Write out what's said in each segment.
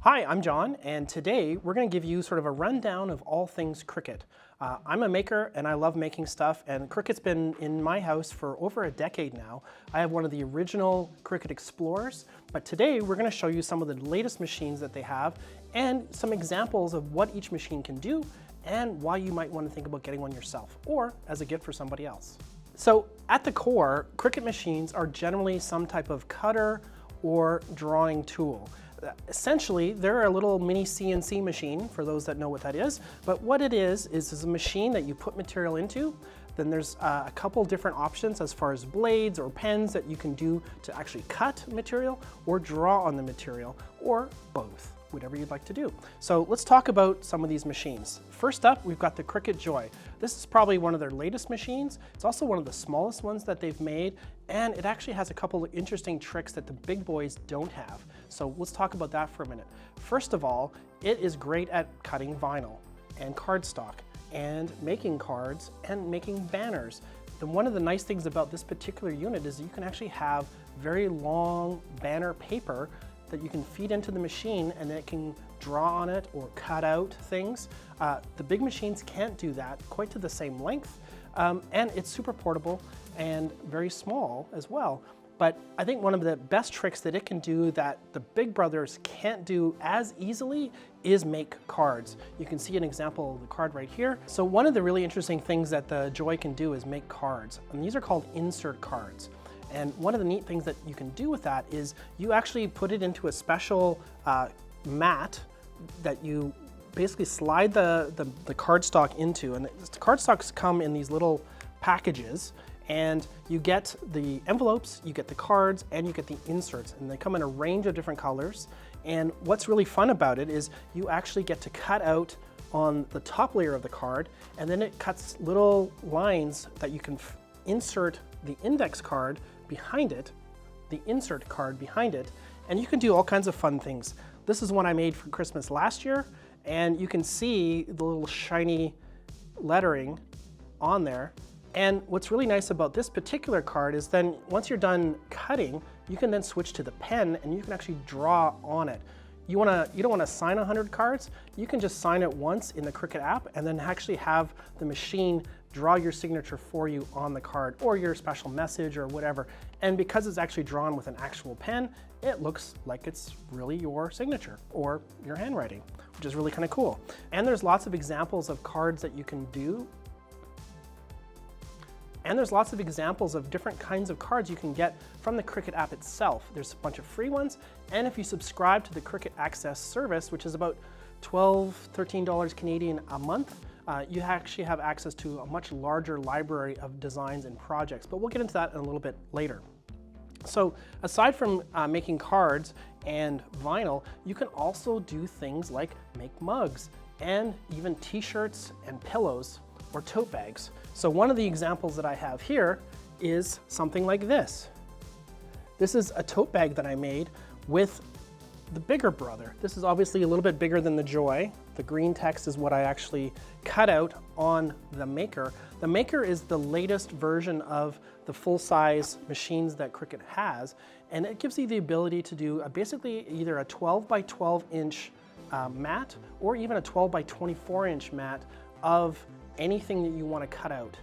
Hi, I'm John, and today we're going to give you sort of a rundown of all things Cricut. I'm a maker and I love making stuff, and Cricut's been in my house for over a decade now. I have one of the original Cricut Explorers, but today we're going to show you some of the latest machines that they have and some examples of what each machine can do and why you might want to think about getting one yourself or as a gift for somebody else. So at the core, Cricut machines are generally some type of cutter or drawing tool. Essentially, they're a little mini CNC machine, for those that know what that is. But what it is a machine that you put material into. Then there's a couple different options as far as blades or pens that you can do to actually cut material or draw on the material, or both, whatever you'd like to do. So let's talk about some of these machines. First up, we've got the Cricut Joy. This is probably one of their latest machines. It's also one of the smallest ones that they've made, and it actually has a couple of interesting tricks that the big boys don't have. So let's talk about that for a minute. First of all, it is great at cutting vinyl and cardstock and making cards and making banners. And one of the nice things about this particular unit is you can actually have very long banner paper that you can feed into the machine, and it can draw on it or cut out things. The big machines can't do that quite to the same length, and it's super portable and very small as well. But I think one of the best tricks that it can do that the big brothers can't do as easily is make cards. You can see an example of the card right here. So one of the really interesting things that the Joy can do is make cards, and these are called insert cards. And one of the neat things that you can do with that is you actually put it into a special mat that you basically slide the cardstock into. And the cardstocks come in these little packages, and you get the envelopes, you get the cards, and you get the inserts. And they come in a range of different colors. And what's really fun about it is you actually get to cut out on the top layer of the card, and then it cuts little lines that you can insert the index card behind it, the insert card behind it, and you can do all kinds of fun things. This is one I made for Christmas last year, and you can see the little shiny lettering on there. And what's really nice about this particular card is then once you're done cutting, you can then switch to the pen and you can actually draw on it. You don't want to sign 100 cards, you can just sign it once in the Cricut app and then actually have the machine draw your signature for you on the card or your special message or whatever. And because it's actually drawn with an actual pen, it looks like it's really your signature or your handwriting, which is really kind of cool. And there's lots of examples of cards that you can do. And there's lots of examples of different kinds of cards you can get from the Cricut app itself. There's a bunch of free ones, and if you subscribe to the Cricut Access service, which is about $12, $13 Canadian a month, you actually have access to a much larger library of designs and projects, but we'll get into that in a little bit later. So aside from making cards and vinyl, you can also do things like make mugs and even t-shirts and pillows or tote bags. So one of the examples that I have here is something like this. This is a tote bag that I made with the bigger brother. This is obviously a little bit bigger than the Joy. The green text is what I actually cut out on the Maker. The Maker is the latest version of the full-size machines that Cricut has, and it gives you the ability to do basically either a 12 by 12 inch mat or even a 12 by 24 inch mat of anything that you want to cut out.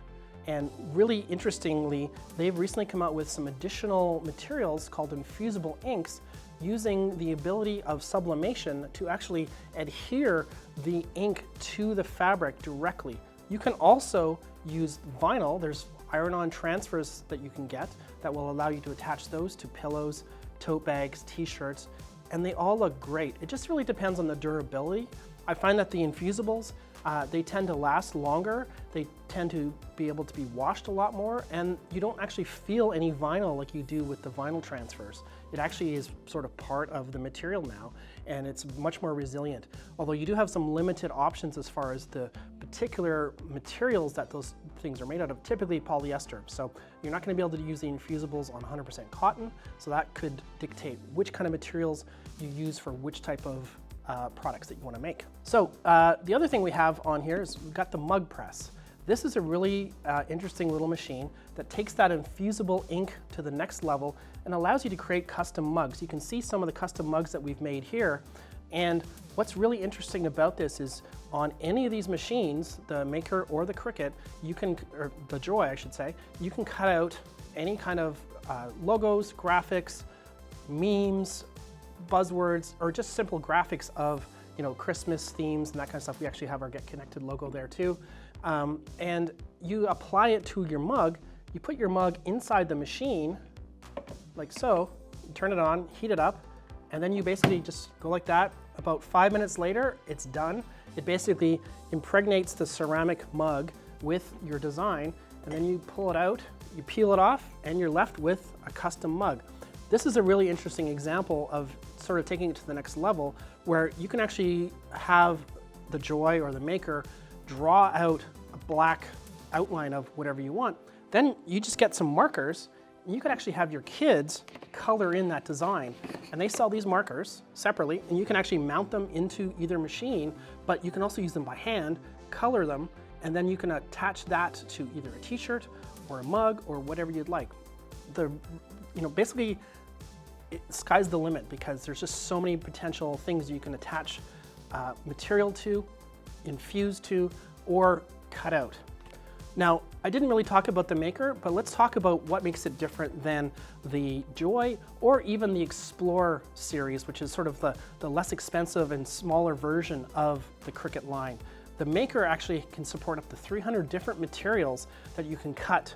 And really interestingly, they've recently come out with some additional materials called infusible inks using the ability of sublimation to actually adhere the ink to the fabric directly. You can also use vinyl. There's iron-on transfers that you can get that will allow you to attach those to pillows, tote bags, t-shirts, and they all look great. It just really depends on the durability. I find that the infusibles, they tend to last longer, they tend to be able to be washed a lot more, and you don't actually feel any vinyl like you do with the vinyl transfers. It actually is sort of part of the material now, and it's much more resilient. Although you do have some limited options as far as the particular materials that those things are made out of, typically polyester. So you're not going to be able to use the infusibles on 100% cotton, so that could dictate which kind of materials you use for which type of products that you want to make. So the other thing we have on here is we've got the mug press. This is a really interesting little machine that takes that infusible ink to the next level and allows you to create custom mugs. You can see some of the custom mugs that we've made here, And what's really interesting about this is on any of these machines, the Maker or the Cricut, or the Joy I should say, you can cut out any kind of logos, graphics, memes, buzzwords, or just simple graphics of Christmas themes and that kind of stuff. We actually have our GetConnected logo there too. And you apply it to your mug. You put your mug inside the machine, like so, you turn it on, heat it up, and then you basically just go like that. About 5 minutes later, it's done. It basically impregnates the ceramic mug with your design, and then you pull it out, you peel it off, and you're left with a custom mug. This is a really interesting example of sort of taking it to the next level, where you can actually have the Joy or the Maker draw out a black outline of whatever you want. Then you just get some markers, and you can actually have your kids color in that design. And they sell these markers separately, and you can actually mount them into either machine, but you can also use them by hand, color them, and then you can attach that to either a t-shirt or a mug or whatever you'd like. Basically, sky's the limit, because there's just so many potential things you can attach material to, infuse to, or cut out. Now, I didn't really talk about the Maker, but let's talk about what makes it different than the Joy or even the Explore series, which is sort of the less expensive and smaller version of the Cricut line. The Maker actually can support up to 300 different materials that you can cut.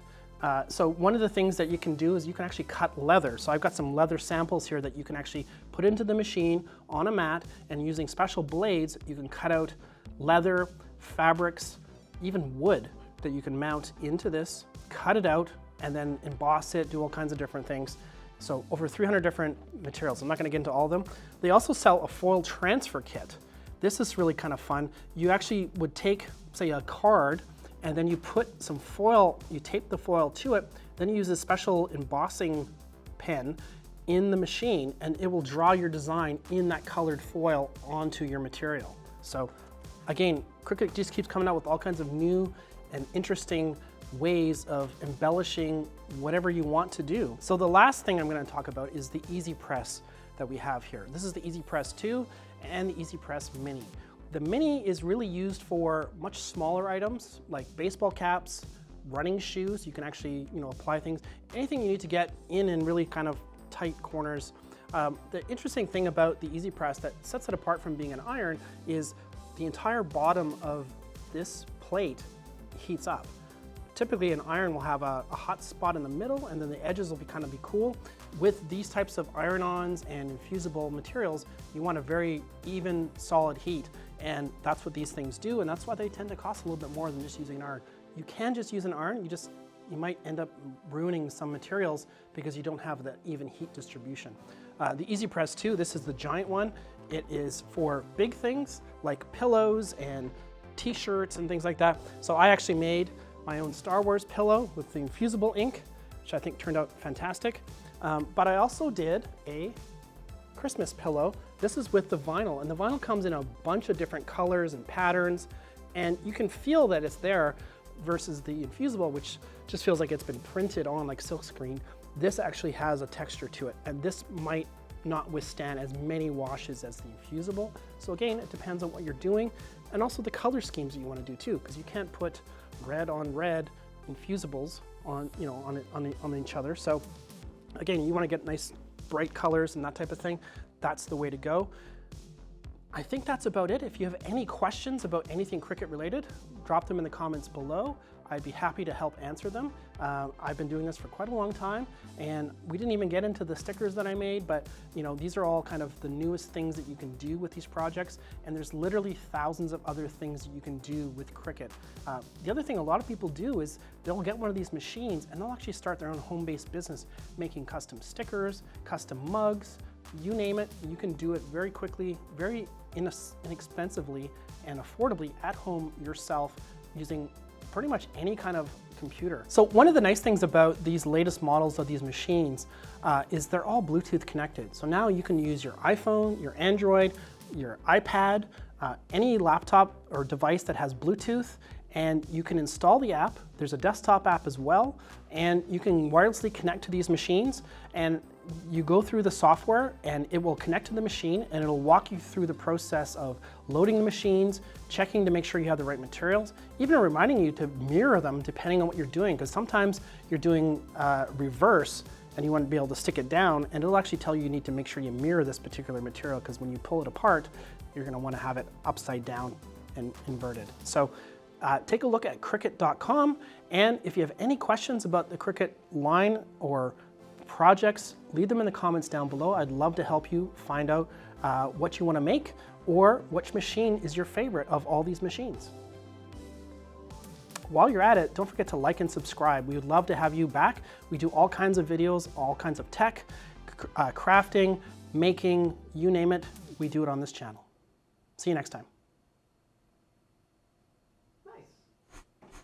So one of the things that you can do is you can actually cut leather. So I've got some leather samples here that you can actually put into the machine on a mat, and using special blades, you can cut out leather, fabrics, even wood that you can mount into this, cut it out, and then emboss it, do all kinds of different things. So over 300 different materials. I'm not gonna get into all of them. They also sell a foil transfer kit. This is really kind of fun. You actually would take, say, a card, and then you put some foil, you tape the foil to it, then you use a special embossing pen in the machine, and it will draw your design in that colored foil onto your material. So again, Cricut just keeps coming out with all kinds of new and interesting ways of embellishing whatever you want to do. So the last thing I'm going to talk about is the Easy Press that we have here. This is the Easy Press 2 and the Easy Press Mini. The Mini is really used for much smaller items like baseball caps, running shoes. You can actually apply things, anything you need to get in really kind of tight corners. The interesting thing about the Easy Press that sets it apart from being an iron is the entire bottom of this plate heats up. Typically an iron will have a hot spot in the middle, and then the edges will be cool. With these types of iron-ons and infusible materials, you want a very even, solid heat, and that's what these things do, and that's why they tend to cost a little bit more than just using an iron. You can just use an iron, you might end up ruining some materials because you don't have the even heat distribution. The Easy Press 2, this is the giant one. It is for big things like pillows and t-shirts and things like that. So I actually made my own Star Wars pillow with the infusible ink, which I think turned out fantastic. But I also did a Christmas pillow. This is with the vinyl, and the vinyl comes in a bunch of different colors and patterns, and you can feel that it's there versus the infusible, which just feels like it's been printed on like silkscreen. This actually has a texture to it, and this might not withstand as many washes as the infusible. So again, it depends on what you're doing, and also the color schemes that you want to do too, because you can't put red on red infusibles on each other. So again, you want to get nice bright colors and that type of thing. That's the way to go. I think that's about it. If you have any questions about anything Cricut related, drop them in the comments below. I'd be happy to help answer them. I've been doing this for quite a long time, and we didn't even get into the stickers that I made, but these are all kind of the newest things that you can do with these projects, and there's literally thousands of other things that you can do with Cricut. The other thing a lot of people do is they'll get one of these machines and they'll actually start their own home-based business, making custom stickers, custom mugs, you name it. You can do it very quickly, very inexpensively and affordably at home yourself using pretty much any kind of computer. So one of the nice things about these latest models of these machines is they're all Bluetooth connected. So now you can use your iPhone, your Android, your iPad, any laptop or device that has Bluetooth, and you can install the app. There's a desktop app as well, and you can wirelessly connect to these machines, and you go through the software and it will connect to the machine and it'll walk you through the process of loading the machines, checking to make sure you have the right materials, even reminding you to mirror them depending on what you're doing, because sometimes you're doing reverse and you want to be able to stick it down, and it'll actually tell you need to make sure you mirror this particular material, because when you pull it apart, you're going to want to have it upside down and inverted. So take a look at Cricut.com, and if you have any questions about the Cricut line or projects, leave them in the comments down below. I'd love to help you find out what you want to make, or which machine is your favorite of all these machines. While you're at it, don't forget to like and subscribe. We would love to have you back. We do all kinds of videos, all kinds of tech, crafting, making, you name it, we do it on this channel. See you next time.